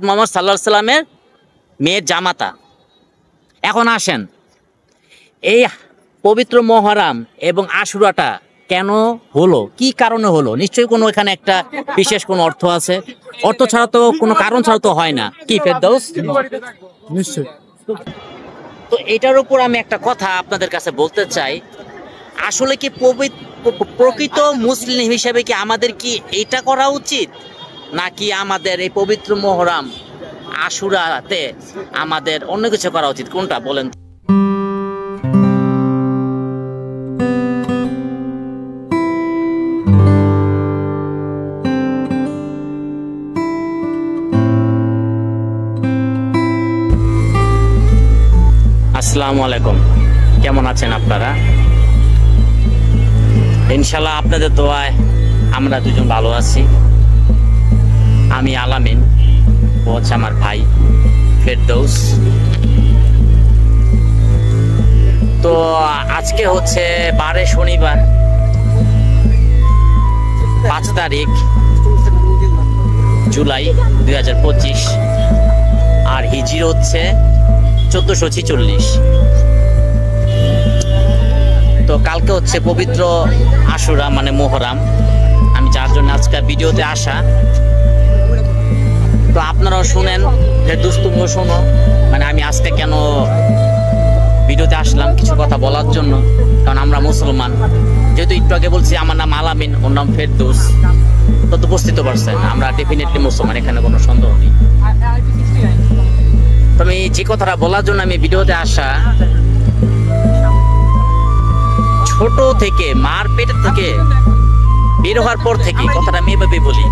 মোহাম্মদ সাল্লাল্লাহু আলাইহি সাল্লামের মেয়ের জামাতা। এখন আসেন, এই পবিত্র মুহররম এবং আশুরাটা কেন হলো, কি কারণে হলো? নিশ্চয়ই কোনো এখানে একটা বিশেষ কোনো অর্থ আছে। অর্থ ছাড়া তো, কোনো কারণ ছাড়া তো হয় না, কি ফেরদৌস? নিশ্চয়। তো এটার উপর আমি একটা কথা আপনাদের কাছে বলতে চাই। আসলে কি প্রকৃত মুসলিম হিসেবে কি আমাদের কি এটা করা উচিত, নাকি আমাদের এই পবিত্র মুহররম আশুরাতে আমাদের অন্য কিছু করা উচিত? কোনটা বলেন? আসসালামু আলাইকুম, কেমন আছেন আপনারা? ইনশাল্লাহ আপনাদের দোয়ায় আমরা দুজন ভালো আছি। আমি আলামিন, ও হচ্ছে আমার ভাই ফেরদৌস। তো আজকে হচ্ছে বারে শনিবার, 5 তারিখ জুলাই 2025, আর হিজরি হচ্ছে 1446। তো কালকে হচ্ছে পবিত্র আশুরা মানে মুহররম, আমি যার জন্য আজকে ভিডিওতে আসা। তো আপনারাও শুনেন, ফেরদৌস তুমিও শোনো, মানে আমি আজকে কেন ভিডিওতে আসলাম কিছু কথা বলার জন্য। কারণ আমরা মুসলমান, যেহেতু একটু আগে বলছি আমার নাম আলামিন, ওর নাম ফেরদৌস, তো বুঝতে পারছেন আমরা ডেফিনেটলি মুসলমান, এখানে কোনো সন্দেহ নেই। তো আমি যে কথাটা বলার জন্য আমি ভিডিওতে আসা, ছোট থেকে মার পেটের থেকে বের হওয়ার পর থেকে, কথাটা আমি এভাবে বলি,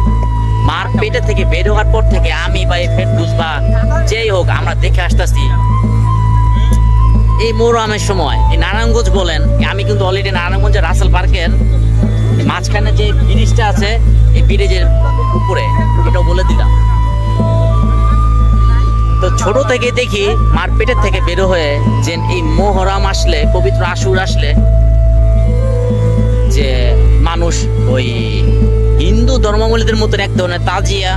মার পেটে থেকে বের হওয়ার পর থেকে আমি বা ফেরদৌস বা যেই হোক আমরা দেখে আসতেছি এই মুহররমের সময় এই নারায়ণগঞ্জ বলেন, আমি কিন্তু অলরেডি নারায়ণগঞ্জের রাসেল পার্কের মাঝখানে যে ব্রিজটা আছে এই ব্রিজের উপরে, এটাও বলে দিলাম। তো ছোট থেকে দেখি মার পেটের থেকে বের হয়ে যে এই মুহররম আসলে, পবিত্র আশুরা আসলে, যে মানুষ ওই হিন্দু ধর্মাবলম্বীদের মতন এক ধরনের তাজিয়া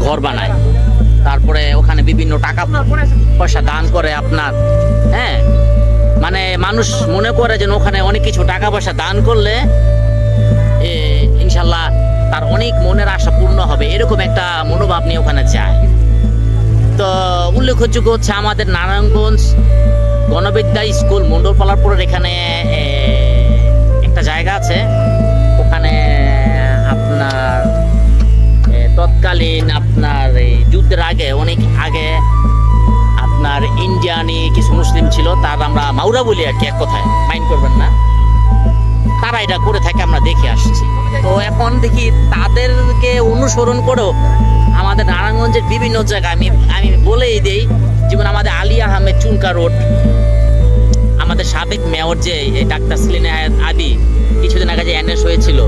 ঘর বানায়, তারপরে ওখানে বিভিন্ন টাকা পয়সা দান করে আপনার, হ্যাঁ, মানে মানুষ মনে করে যে ওখানে অনেক কিছু টাকা পয়সা দান করলে ইনশাল্লাহ তার অনেক মনের আশা পূর্ণ হবে, এরকম একটা মনোভাব নিয়ে ওখানে যায়। তো উল্লেখযোগ্য হচ্ছে আমাদের নারায়ণগঞ্জ গণবিদ্যা স্কুল মন্ডলপালারপুরের এখানে একটা জায়গা আছে, ওখানে আপনার তৎকালীন আপনার এই যুদ্ধের আগে, অনেক আগে আপনার ইন্ডিয়ানি কিছু মুসলিম ছিল, তার আমরা মাউরা বলি আর কি, এক কথায় মাইন্ড করবেন না, তারা এটা করে থাকে, আমরা দেখে আসছি। তো এখন দেখি তাদেরকে অনুসরণ করেও আমাদের নারায়ণগঞ্জের বিভিন্ন জায়গায় আমি বলেই দেই, যেমন আমাদের আলী আহমেদ চুনকা রোড, আমাদের সাবেক মেয়র যে ডাক্তার সেলিনা আদি কিছুদিন আগে যে অ্যানেস হয়েছিল,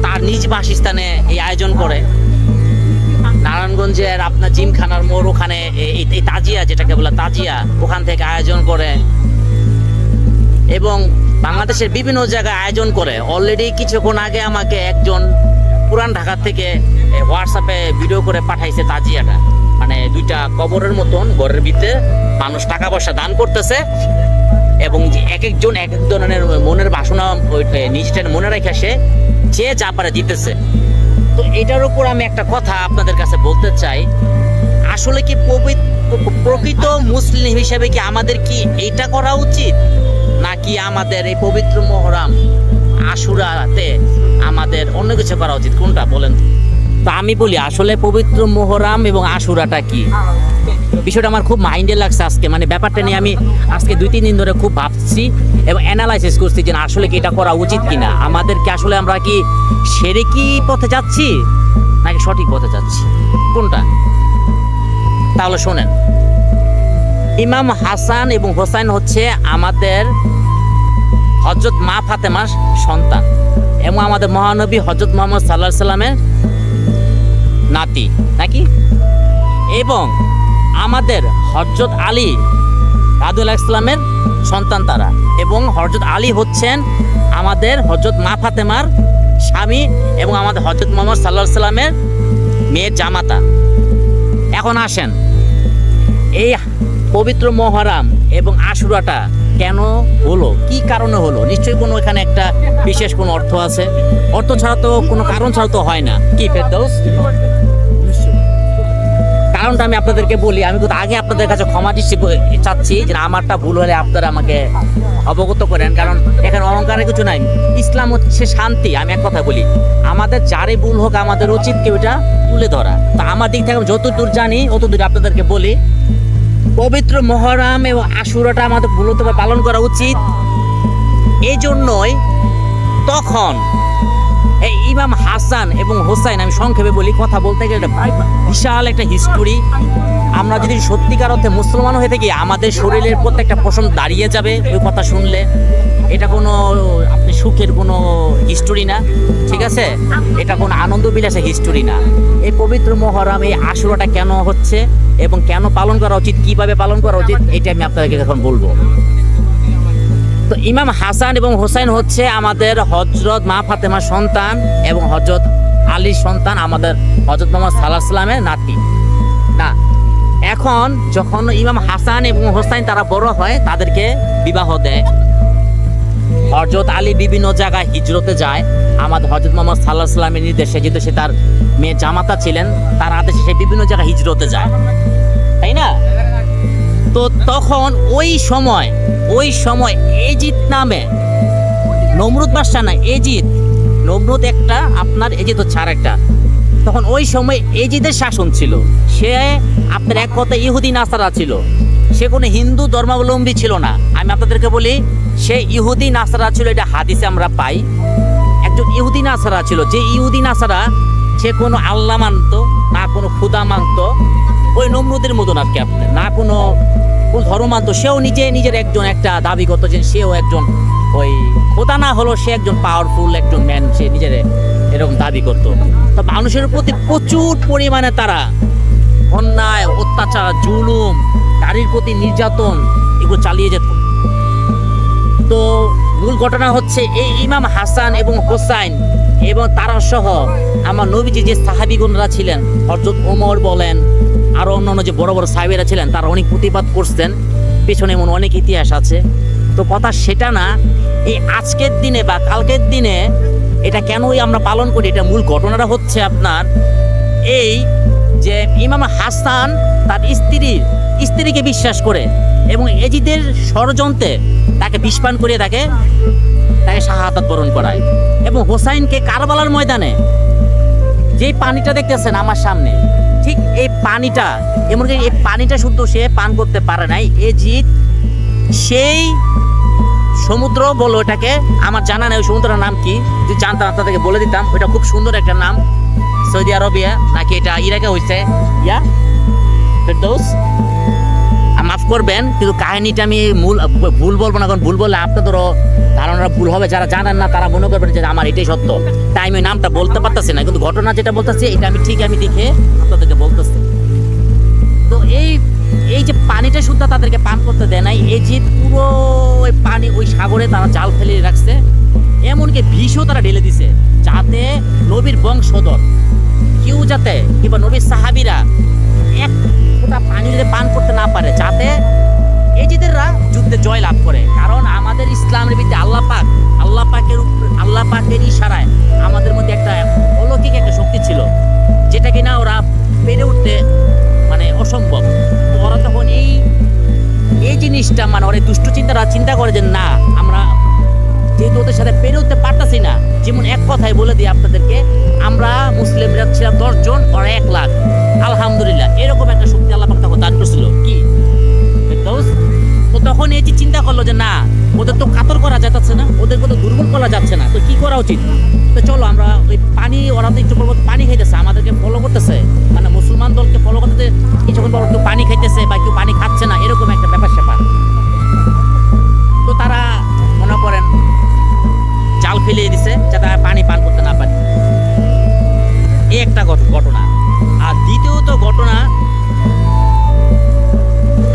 তার নিজ বাসস্থানে এই আয়োজন করে। নারায়ণগঞ্জের আপনার জিমখানার মোড়, ওখানে এই তাজিয়া, যেটাকে বলে তাজিয়া, ওখান থেকে আয়োজন করে, এবং বাংলাদেশের বিভিন্ন জায়গায় আয়োজন করে। অলরেডি কিছুক্ষণ আগে আমাকে একজন পুরান ঢাকা থেকে হোয়াটসঅ্যাপে ভিডিও করে পাঠাইছে তাজিয়াটা, মানে 2টা কবরের মতন ঘরের ভিতরে মানুষ টাকা পয়সা দান করতেছে, এবং এক একজন এক এক ধরনের মনের বাসনা নিজের মনে রেখে সে যে যা পারে দিতেছে। তো এটার উপর আমি একটা কথা আপনাদের কাছে বলতে চাই, আসলে কি প্রকৃত মুসলিম হিসেবে কি আমাদের কি এটা করা উচিত, নাকি আমাদের এই পবিত্র মুহররম আশুরাতে আমাদের অন্য কিছু করা উচিত? কোনটা বলেন? তো আমি বলি, আসলে পবিত্র মুহররম এবং আশুরাটা কি, বিষয়টা আমার খুব মাইন্ডে লাগছে আজকে, মানে ব্যাপারটা নিয়ে আমি আজকে 2-3 দিন ধরে খুব ভাবছি এবং অ্যানালাইসিস করছি যে আসলে কি এটা করা উচিত কিনা, আমাদের কি আসলে আমরা কি শিরকি পথে যাচ্ছি নাকি সঠিক পথে যাচ্ছি, কোনটা? তাহলে শোনেন, ইমাম হাসান এবং হোসাইন হচ্ছে আমাদের হযরত মা ফাতেমার সন্তান, এবং আমাদের মহানবী হযরত মুহাম্মদ সাল্লাল্লাহু আলাইহি সাল্লামের নাতি, নাকি? এবং আমাদের হযরত আলী রাদিয়াল্লাহু ইসলামের সন্তান তারা, এবং হযরত আলী হচ্ছেন আমাদের হযরত মা ফাতেমার স্বামী এবং আমাদের হযরত মুহাম্মদ সাল্লাল্লাহু আলাইহি সাল্লামের মেয়ের জামাতা। এখন আসেন, এই পবিত্র মহরম এবং আশুরাটা কেন হলো, কি কারণে হলো? নিশ্চয়ই কোনো এখানে একটা বিশেষ কোনো অর্থ আছে। অর্থ ছাড়া তো, কোনো কারণ ছাড়া তো হয় না। কি ফেরদৌস? নিশ্চয়ই। কারণটা আমি আপনাদেরকে বলি। আমি কিন্তু আগে আপনাদের কাছে ক্ষমা দৃষ্টি চাচ্ছি যে আমারটা ভুল হলে আপনারা আমাকে অবগত করেন, কারণ এখানে অহংকারের কিছু নাই। ইসলাম হচ্ছে শান্তি। আমি এক কথা বলি, আমাদের যারে ভুল হোক আমাদের উচিত কেউ এটা তুলে ধরা। তা আমার দিক থেকে যতদূর জানি অতদূর আপনাদেরকে বলি, পবিত্র মহরম এবং আশুরাটা আমাদের ভুলতভাবে পালন করা উচিত। এই জন্যই তখন এই ইমাম হাসান এবং হোসাইন, আমি সংক্ষেপে বলি, কথা বলতে গেলে বিশাল একটা হিস্টোরি। আমরা যদি সত্যিকার অর্থে মুসলমান হয়ে থাকি আমাদের শরীরের প্রত্যেকটা পশম দাঁড়িয়ে যাবে ওই কথা শুনলে। এটা কোনো আপনি সুখের কোনো হিস্টোরি না, ঠিক আছে? এটা কোনো আনন্দ বিলাসের হিস্টোরি না। এই পবিত্র মহরম, এই আশুরাটা কেন হচ্ছে এবং কেন পালন করা উচিত, কিভাবে পালন করা উচিত, এটা আমি আপনাদেরকে এখন বলবো। তো ইমাম হাসান এবং হোসাইন হচ্ছে আমাদের হযরত মা ফাতেমার সন্তান এবং হযরত আলীর সন্তান, আমাদের হযরত মুহাম্মদ সাল্লাল্লাহু আলাইহি ওয়াসাল্লামের নাতি। না, এখন যখন ইমাম হাসান এবং হোসাইন তারা বড় হয়, তাদেরকে বিবাহ দেয়। হযরত আলী বিভিন্ন জায়গায় হিজরতে যায় আমাদের হযরত মুহাম্মদ সাল্লাল্লাহু আলাইহি ওয়াসাল্লামের নির্দেশে, যেহেতু সে তার মেয়ে জামাতা ছিলেন, তার আদেশে সে বিভিন্ন জায়গায় হিজরতে যায়, তাই না? তো তখন ওই সময় এজিদ নামে, নমরুদ বাদশা না, এজিদ, নমরুদ একটা, আপনার এজিদ হচ্ছে আর একটা। তখন ওই সময় এজিদের শাসন ছিল। সে আপনার এক কথা ইহুদি নাসারা ছিল, সে কোনো হিন্দু ধর্মাবলম্বী ছিল না। আমি আপনাদেরকে বলি, সে ইহুদি নাসারা ছিল, এটা হাদিসে আমরা পাই। একজন ইহুদি নাসারা ছিল, যে ইহুদি নাসারা সে কোনো আল্লাহ মানত না, কোনো খুদা মানত, ওই নমরুদের মতন আর কি, আপনার না কোনো ধর্ম মানত। সেও নিজের একজন একটা দাবি করতো যে সেও একজন ওই খোদা না হলো, সে একজন পাওয়ারফুল একজন ম্যান, সে নিজের এরকম দাবি করতো। তো মানুষের প্রতি প্রচুর পরিমাণে তারা অন্যায়, অত্যাচার, জুলুম, নারীর প্রতি নির্যাতন এগুলো চালিয়ে যেত। তো মূল ঘটনা হচ্ছে এই ইমাম হাসান এবং হোসাইন এবং তারা সহ আমার নবীজি যে সাহাবীগণরা ছিলেন, হযরত ওমর বলেন, আরো অন্যান্য যে বড় বড় সাহাবীরা ছিলেন, তারা অনেক প্রতিবাদ করছেন, পেছনে এমন অনেক ইতিহাস আছে। তো কথা সেটা না, এই আজকের দিনে বা কালকের দিনে এটা কেনই আমরা পালন করি, এটা মূল ঘটনাটা হচ্ছে আপনার এই যে ইমাম হাসান তার স্ত্রীকে বিশ্বাস করে এবং এজিদের ষড়যন্ত্রে তাকে বিষপান করিয়ে তাকে শাহাদাত বরণ করায়। এবং হোসাইনকে কারবালার ময়দানে যে পানিটা দেখতেছেন আমার সামনে, ঠিক এই পানিটা, এমনকি এই পানিটা শুদ্ধ সে পান করতে পারে নাই। এজিদ সেই সমুদ্র বলো এটাকে, আমার জানা নেই ওই সমুদ্রের নাম কি, যদি জানতাম আপনাদেরকে বলে দিতাম। ওইটা খুব সুন্দর একটা নাম, সৌদি আরবিয়া নাকি এটা ইরাকে হয়েছে, ইয়া ফেরদৌস, মাফ করবেন কিন্তু কাহিনীটা আমি ভুল বলবো না, কারণ ভুল বললে আপনাদেরও ধারণা ভুল হবে। যারা জানেন না তারা মনে করবেন যে আমার এটাই সত্য, তাই আমি নামটা বলতে পারতেছি না, কিন্তু ঘটনা যেটা বলতেছি এটা আমি ঠিক আমি দেখে আপনাদেরকে বলতেছি। তো এই যে পানিটা শুদ্ধ তাদেরকে পান করতে দেয় নাই, এই যে পুরো ওই পানি ওই সাগরে তারা জাল ফেলে রাখছে, এমনকি বিষও তারা ঢেলে দিছে, যাতে নবীর বংশধর কেউ যাতে কিংবা নবীর সাহাবীরা এক ফোঁটা পানি যদি পান করতে না পারে, যাতে এজিদেররা যুদ্ধে জয় লাভ করে। কারণ আমাদের ইসলামের ভিত্তি আল্লাহ পাকের ইশারায় আমাদের মধ্যে একটা অলৌকিক একটা শক্তি ছিল, যেটা কিনা ওরা পেরে উঠতে মানে অসম্ভব। তো ওরা তখন এই জিনিসটা মানে ওরা দুষ্ট চিন্তা করে যে না, আমরা যেহেতু ওদের সাথে পেরে উঠতে পারতাছি না, যেমন এক কথায় বলে দিই আপনাদেরকে, আমরা মুসলিমরা ছিলাম 10 জন, ওরা 1 লাখ, আলহামদুলিল্লাহ এরকম একটা শক্তি আল্লাহ পাক তখন দান করছিল। কি তো তখন এই যে চিন্তা করলো যে না, ওদের তো কাতর করা যাচ্ছে না, ওদেরকে তো দুর্বল করা যাচ্ছে না, তো কি করা উচিত? তো চলো আমরা ওই পানি, ওরা তো একটু পানি খাইতেছে, আমাদেরকে ফলো করতেছে, মানে মুসলমান দলকে ফলো করতেছে, কিছুক্ষণ পর কেউ পানি খাইতেছে বা কেউ পানি খাচ্ছে না, এরকম একটা ব্যাপার। তো তারা মনে করেন জাল ফেলিয়ে দিছে যাতে পানি পান করতে না পারে। এই একটা ঘটনা। আর দ্বিতীয়ত ঘটনা,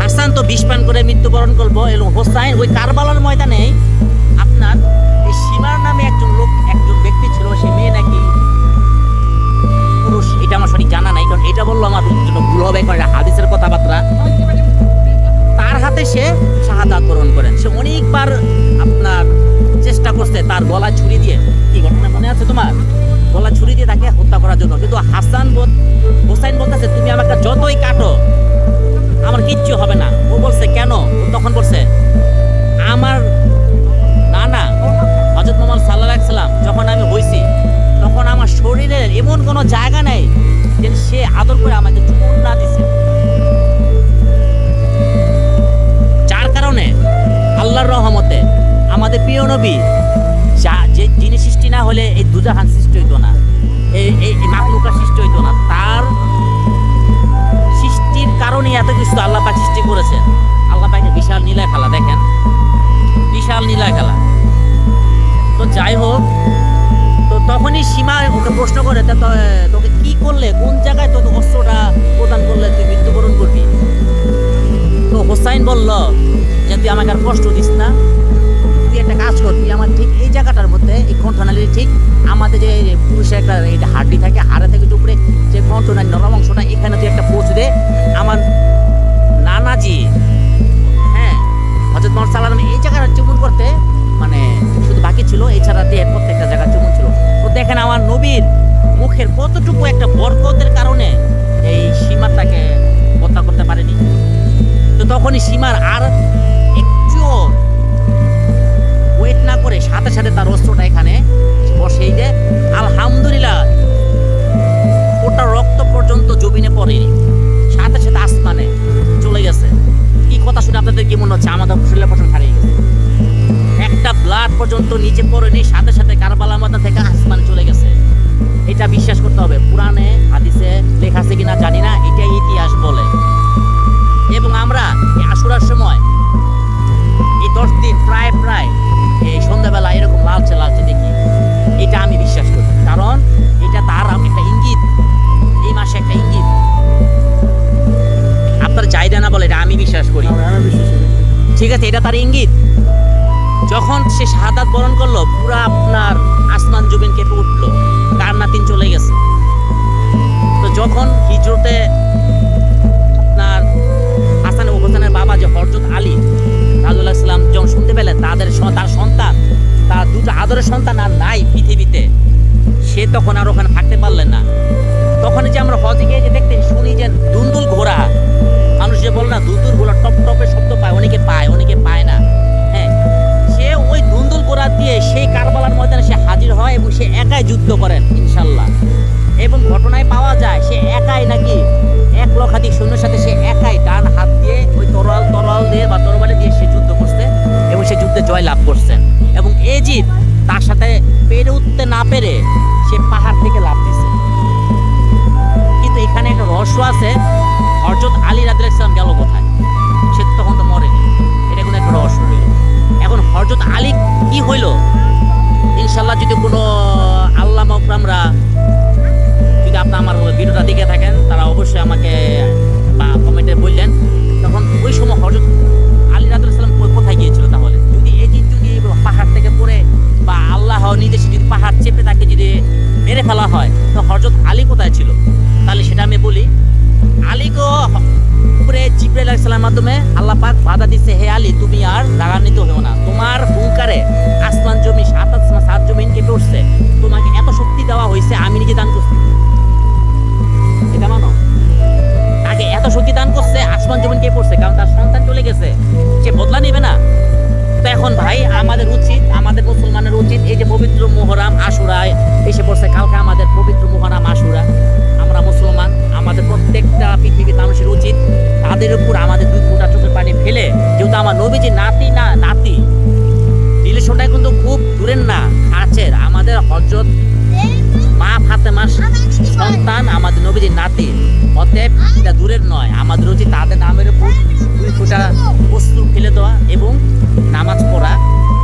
হাসান তো বিষ পান করে মৃত্যুবরণ করবো এবং হোসাইন ওই কারবালার ময়দানে আপনার এই সীমার নামে একজন ব্যক্তি ছিল, সে মেয়ে নাকি পুরুষ এটা আমার সঠিক জানা নাই, কারণ এটা বললো আমার জন্য ভুল হবে, কারণ এটা হাদিসের কথাবার্তা। তার হাতে সে শাহাদাত বরণ করেন। সে অনেকবার আপনার চেষ্টা করছে তার গলা ছুরি দিয়ে, কি ঘটনা মনে আছে তোমার, গলা ছুরি দিয়ে তাকে হত্যা করার জন্য, কিন্তু হোসাইন বলতেছে তুমি আমাকে যতই কাটো আমার কিচ্ছু হবে না। ও বলছে কেন? ও তখন বলছে আমার নানা হযরত মুহাম্মদ সাল্লাল্লাহু আলাইহি সাল্লাম যখন আমি হইছি তখন আমার শরীরের এমন কোনো জায়গা নাই যে সে আদর করে আমাকে চুমুন না দিছে, যার কারণে আল্লাহর রহমতে আমাদের প্রিয় নবী যে যিনি সৃষ্টি না হলে এই দুজাহান সৃষ্টি হইতো না, এই মাখলুকাত সৃষ্টি হইতো না, তার সৃষ্টির কারণে এত কিছু আল্লাহ পাক সৃষ্টি করেছেন। আল্লাহ পাকের বিশাল নীলা খেলা দেখেন, বিশাল নীলা খেলা। তো যাই হোক, তো তখনই সীমা ওকে প্রশ্ন করে তোকে কি করলে, কোন জায়গায় তোকে অস্ত্রটা প্রদান করলে তুই মৃত্যুবরণ করবি? তো হোসাইন বলল যে তুই আমাকে আর কষ্ট দিস না, তুই একটা কাজ কর, তুই আমার ঠিক এই জায়গাটার মধ্যে এই কণ্ঠনালীর ঠিক আমাদের যে পুরুষের একটা এটা হাড্ডি থাকে, হাড়ে থেকে উপরে যে কণ্ঠনালী নরম অংশটা, এখানে তুই একটা পোঁছ দে। আমার নানাজি হ্যাঁ হযরত মুহাম্মদ সাল্লাল্লাহু আলাইহি ওয়াসাল্লাম এই জায়গাটা চুমুন করতে মানে শুধু বাকি ছিল, এছাড়া দেহের প্রত্যেকটা জায়গা চুমুন ছিল। তো দেখেন আমার নবীর মুখের কতটুকু একটা বরকতের কারণে এই সীমাটাকে হত্যা করতে পারেনি। তো তখনই সীমার আর একটু ওয়েট না করে সাথে সাথে তার অস্ত্রটা এখানে বসেই দেয়। আলহামদুলিল্লাহ ওটা রক্ত পর্যন্ত জমিনে পড়েনি, সাথে সাথে আসমানে চলে গেছে। কি কথা শুনে আপনাদের কি মনে হচ্ছে? আমাদের শরীরের পছন্দ হারিয়ে গেছে, একটা ব্লাড পর্যন্ত নিচে পড়েনি, সাথে সাথে কারবালার মধ্যে থেকে আসমানে চলে গেছে। এটা বিশ্বাস করতে হবে, পুরাণে হাদিসে লেখা আছে কিনা জানি না, এটাই ইতিহাস বলে। এবং আমরা এই আশুরার সময় এই 10 দিন প্রায় এই সন্ধ্যাবেলা এরকম লালচে লালচে দেখি, এটা আমি বিশ্বাস করি, কারণ এটা তার একটা ইঙ্গিত, এই মাসে একটা ইঙ্গিত। আপনার চাহিদা না বলে এটা আমি বিশ্বাস করি, ঠিক আছে, এটা তার ইঙ্গিত। যখন সে শাহাদাত বরণ করলো, পুরা আপনার আসমান জমিন কেঁপে উঠলো, কার নাতিন চলে গেছে। তো যখন হিজরতে আপনার হাসান ও হোসেনের বাবা যে হযরত আলী রাদিয়াল্লাহু সাল্লাম যখন শুনতে পেলেন তার সন্তান, তার দুটো আদরের সন্তান আর নাই পৃথিবীতে, সে তখন আর ওখানে থাকতে পারলেন না। তখন যে আমরা হজে গিয়ে যে দেখতে শুনি যে দুন্দুল ঘোড়া, মানুষ যে বলে না দুন্দুল ঘোড়া টপ টপে শব্দ পায়, অনেকে পায় না, হ্যাঁ, সে ওই দুন্দুল ঘোড়া দিয়ে সেই কারবালার ময়দানে সে হাজির হয় এবং সে একাই যুদ্ধ করেন ইনশাল্লাহ। এবং ঘটনায় পাওয়া যায় সে একাই নাকি 1 লক্ষাধিক সৈন্যের সাথে সে একাই ডান হাত দিয়ে ওই তরোয়াল দিয়ে বা তরবারি দিয়ে সে যুদ্ধ করছে এবং সে যুদ্ধে জয় লাভ করছেন। এবং এজিদ তার সাথে পেরে উঠতে না পেরে সে পাহাড় থেকে লাফ দিছে। কিন্তু এখানে একটা রহস্য আছে, হযরত আলী রাদিয়াল্লাহু সাল্লাম গেল কোথায়? সে তখন তো মরেনি, এটা কোনো একটা রহস্য হইল। এখন হযরত আলী কি হইল, ইনশাল্লাহ যদি কোনো আল্লাহ মাকরামরা যদি আপনি আমার ভিডিওটা দেখে থাকেন তারা অবশ্যই আমাকে কমেন্টে বললেন, তখন ওই সময় হযরত আলী রাদিয়াল্লাহু সাল্লাম কোথায় গিয়েছিল? তাহলে যদি এজিদ যদি পাহাড় থেকে পড়ে বা আল্লাহ নির্দেশে যদি পাহাড় চেপে তাকে যদি মেরে ফেলা হয়, তো হযরত আলী কোথায় ছিল? তাহলে সেটা আমি বলি, আলীকে উপরে জিবরাইল আলাইহিস সালামের মাধ্যমে আল্লাহ পাক বাধা দিচ্ছে, হে আলী তুমি আর রাগান্বিত হও না, তোমার হুঙ্কারে আসমান জমি সাত জমিন কেঁপে উঠছে, তোমাকে এত শক্তি দেওয়া হয়েছে আমি নিজে দান করছি। এটা মানো, তাকে এত শক্তি দান করছে, আসমান জমিন কেঁপে উঠছে, কারণ তার সন্তান চলে গেছে, সে বদলা নেবে না। তো এখন ভাই আমাদের উচিত, আমাদের মুসলমানের উচিত, এই যে পবিত্র মুহররম আশুরায় এসে পড়ছে, কালকে আমাদের পবিত্র মুহররম আশুরা, আমরা মুসলমান, আমাদের প্রত্যেকটা পৃথিবীর মানুষের উচিত তাদের উপর আমাদের 2 ফোঁটা চোখের পানি ফেলে, যেহেতু আমার নবীজি নাতি রিলেশনটা কিন্তু খুব দূরের না, কাছের, আমাদের হযরত মা ফাতেমার সন্তান আমাদের নবীজির নাতি, অতএব এটা দূরের নয়। আমাদের উচিত তাদের নামের উপর 2 ফোঁটা অশ্রু ফেলে দেওয়া এবং নামাজ পড়া।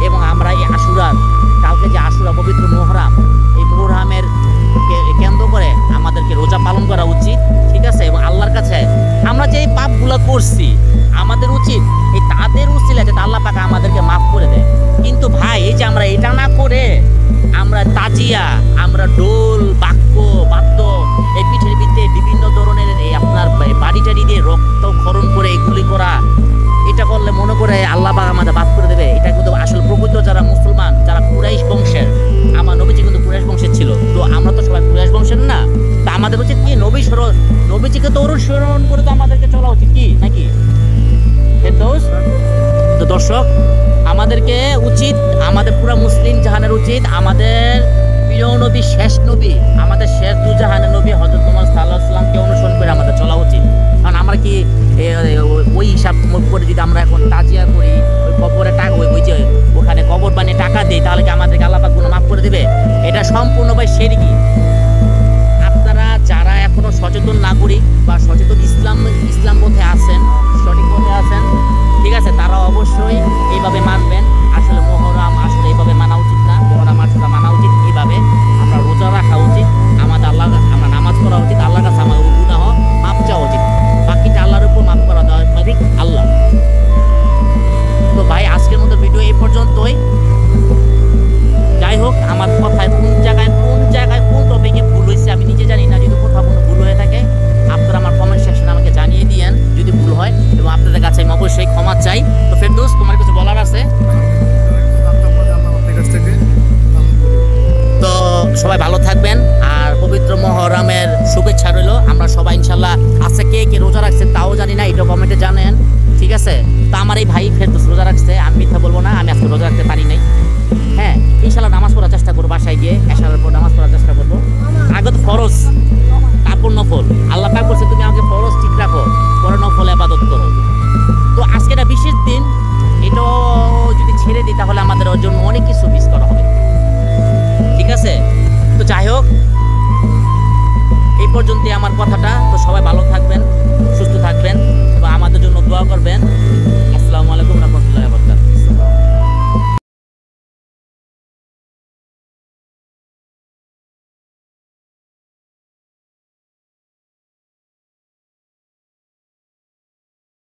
এবং আমরা এই আশুরার কালকে যে আশুরা পবিত্র মুহররম, এই মুহররমের কেন্দ্র করে আমাদেরকে রোজা পালন করা উচিত, ঠিক আছে। এবং আল্লাহর কাছে আমরা যে পাপগুলো করছি আমাদের উচিত এই তাদের উসিলা যাতে আল্লাহ পাক আমাদেরকে মাফ করে দেয়। কিন্তু ভাই এই যে আমরা এটা না করে আমরা তাজিয়া, আমরা ডোল বাক্য বাদ্য এই পিঠের নবীকে তো অনুসরণ করে তো আমাদেরকে চলা উচিত কি নাকি ফেরদৌস? তো দর্শক আমাদেরকে উচিত, আমাদের পুরো মুসলিম জাহানের উচিত আমাদের প্রিয় নবী, শেষ নবী, আমাদের শেষ দু জাহানের নবী হযরত মুহাম্মদ সাল্লাল্লাহু আলাইহি ওয়াসাল্লামকে অনুসরণ করে আমাদের চলা উচিত। কারণ আমরা কি ওই হিসাব করে যদি আমরা এখন তাজিয়া করি, ওই কবরে টাকা ওই যে ওখানে কবর বানিয়ে টাকা দিই, তাহলে কি আমাদেরকে আল্লাহ পাক গুনাহ মাফ করে দিবে? এটা সম্পূর্ণ ভাই শিরকি। আপনারা যারা এখনো সচেতন নাগরিক বা সচেতন ইসলাম পথে আছেন, সঠিক পথে আছেন, ঠিক আছে, তারা অবশ্যই এইভাবে মানবেন। আসলে মুহররম আসলে এইভাবে মানা উচিত না, মুহররম আসলে মানা উচিত এইভাবে। আমরা রোজা রাখা উচিত, আমরা নামাজ পড়া উচিত, আল্লাহর কাছে আমাদের গুনাহ মাফ চাওয়া উচিত। বাকিটা আল্লাহর উপর মাফ করা দেওয়া মালিক আল্লাহ। তো ভাই আজকের মতো ভিডিও এই পর্যন্তই। যাই হোক, আমার কথায় কোন জায়গায় কোন টপিকে ভুল হয়েছে আমি নিজে জানি না। যদি কোথাও কোনো ভুল হয়ে থাকে আপনারা আমার কমেন্ট সেকশনে আমাকে জানিয়ে দিয়েন যদি ভুল হয়, এবং আপনাদের কাছে আমি অবশ্যই ক্ষমা চাই। তো ফেরদৌস, তোমার কিছু বলার আছে? তো সবাই ভালো থাকবেন, আর পবিত্র মুহররমের শুভেচ্ছা রইল। আমরা সবাই ইনশাল্লাহ, আজকে কে কে রোজা রাখছে তাও জানি না, এটা কমেন্টে জানেন, ঠিক আছে? তো আমার এই ভাই